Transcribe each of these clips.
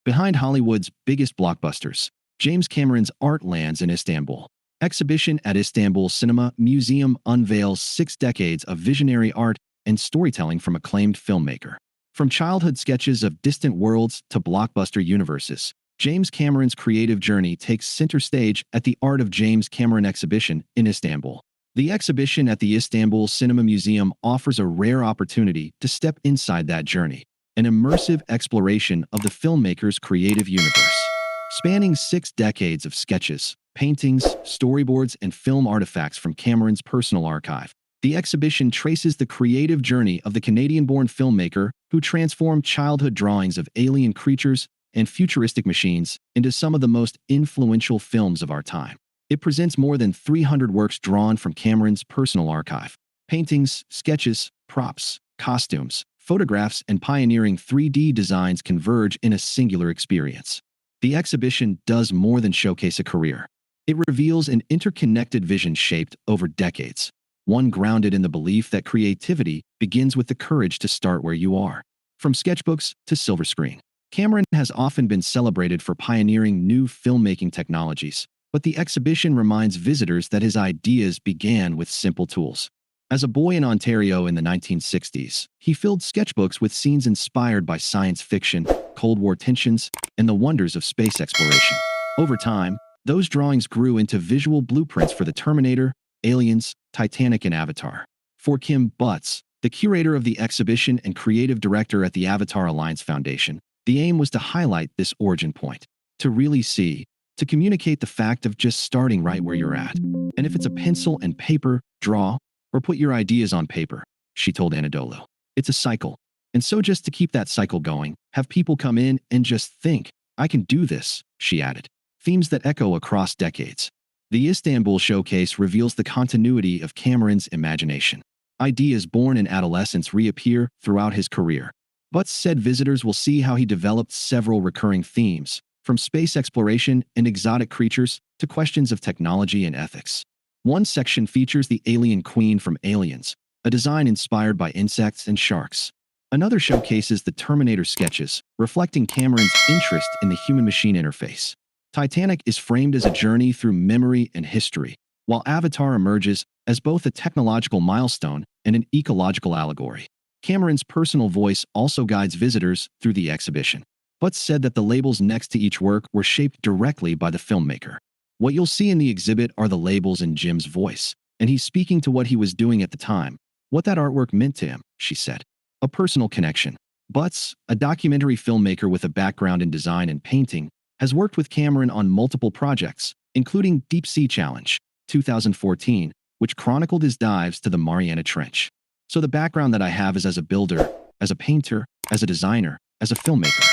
Behind Hollywood's biggest blockbusters, James Cameron's art lands in Istanbul. Exhibition at Istanbul Cinema Museum unveils 6 decades of visionary art and storytelling from acclaimed filmmaker. From childhood sketches of distant worlds to blockbuster universes, James Cameron's creative journey takes center stage at the Art of James Cameron exhibition in Istanbul. The exhibition at the Istanbul Cinema Museum offers a rare opportunity to step inside that journey, an immersive exploration of the filmmaker's creative universe. Spanning 6 decades of sketches, paintings, storyboards, and film artifacts from Cameron's personal archive, the exhibition traces the creative journey of the Canadian-born filmmaker who transformed childhood drawings of alien creatures and futuristic machines into some of the most influential films of our time. It presents more than 300 works drawn from Cameron's personal archive. Paintings, sketches, props, costumes, photographs, and pioneering 3D designs converge in a singular experience. The exhibition does more than showcase a career. It reveals an interconnected vision shaped over decades, one grounded in the belief that creativity begins with the courage to start where you are. From sketchbooks to silver screen, Cameron has often been celebrated for pioneering new filmmaking technologies, but the exhibition reminds visitors that his ideas began with simple tools. As a boy in Ontario in the 1960s, he filled sketchbooks with scenes inspired by science fiction, Cold War tensions, and the wonders of space exploration. Over time, those drawings grew into visual blueprints for the Terminator, Aliens, Titanic, and Avatar. For Kim Butts, the curator of the exhibition and creative director at the Avatar Alliance Foundation, the aim was to highlight this origin point, to really see, to communicate the fact of just starting right where you're at. And if it's a pencil and paper, draw, or put your ideas on paper, she told Anadolu. It's a cycle. And so just to keep that cycle going, have people come in and just think, I can do this, she added. Themes that echo across decades. The Istanbul showcase reveals the continuity of Cameron's imagination. Ideas born in adolescence reappear throughout his career. Butts said visitors will see how he developed several recurring themes, from space exploration and exotic creatures to questions of technology and ethics. One section features the alien queen from Aliens, a design inspired by insects and sharks. Another showcases the Terminator sketches, reflecting Cameron's interest in the human-machine interface. Titanic is framed as a journey through memory and history, while Avatar emerges as both a technological milestone and an ecological allegory. Cameron's personal voice also guides visitors through the exhibition. Butts said that the labels next to each work were shaped directly by the filmmaker. What you'll see in the exhibit are the labels in Jim's voice, and he's speaking to what he was doing at the time, what that artwork meant to him, she said. A personal connection. Butts, a documentary filmmaker with a background in design and painting, has worked with Cameron on multiple projects, including Deep Sea Challenge, 2014, which chronicled his dives to the Mariana Trench. So the background that I have is as a builder, as a painter, as a designer, as a filmmaker.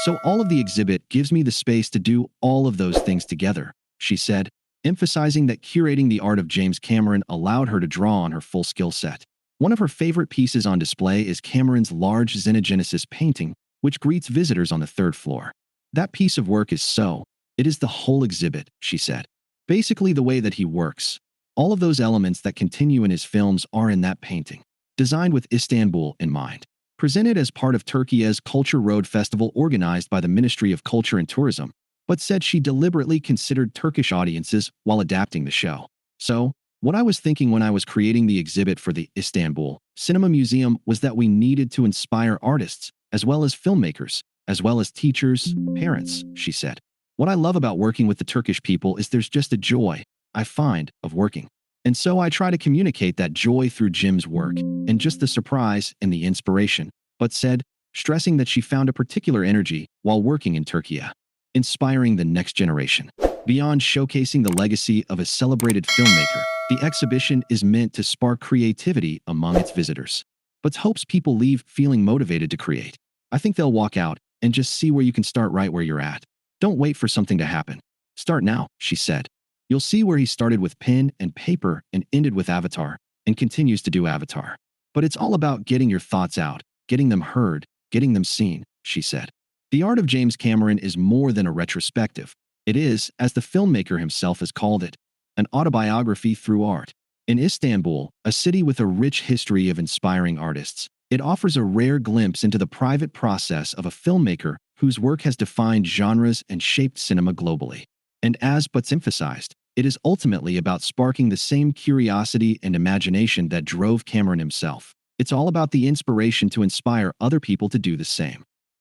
So all of the exhibit gives me the space to do all of those things together, she said, emphasizing that curating the art of James Cameron allowed her to draw on her full skill set. One of her favorite pieces on display is Cameron's large Xenogenesis painting, which greets visitors on the 3rd floor. That piece of work is it is the whole exhibit, she said. Basically the way that he works. All of those elements that continue in his films are in that painting. Designed with Istanbul in mind. Presented as part of Turkey's Culture Road Festival organized by the Ministry of Culture and Tourism, but said she deliberately considered Turkish audiences while adapting the show. So, what I was thinking when I was creating the exhibit for the Istanbul Cinema Museum was that we needed to inspire artists, as well as filmmakers, as well as teachers, parents, she said. What I love about working with the Turkish people is there's just a joy, I find, of working. And so I try to communicate that joy through Jim's work, and just the surprise and the inspiration, but said, stressing that she found a particular energy while working in Turkey, inspiring the next generation. Beyond showcasing the legacy of a celebrated filmmaker, the exhibition is meant to spark creativity among its visitors. But hopes people leave feeling motivated to create. I think they'll walk out and just see where you can start right where you're at. Don't wait for something to happen. Start now, she said. You'll see where he started with pen and paper and ended with Avatar, and continues to do Avatar. But it's all about getting your thoughts out, getting them heard, getting them seen, she said. The art of James Cameron is more than a retrospective. It is, as the filmmaker himself has called it, an autobiography through art. In Istanbul, a city with a rich history of inspiring artists, it offers a rare glimpse into the private process of a filmmaker whose work has defined genres and shaped cinema globally. And as Butts emphasized, it is ultimately about sparking the same curiosity and imagination that drove Cameron himself. It's all about the inspiration to inspire other people to do the same.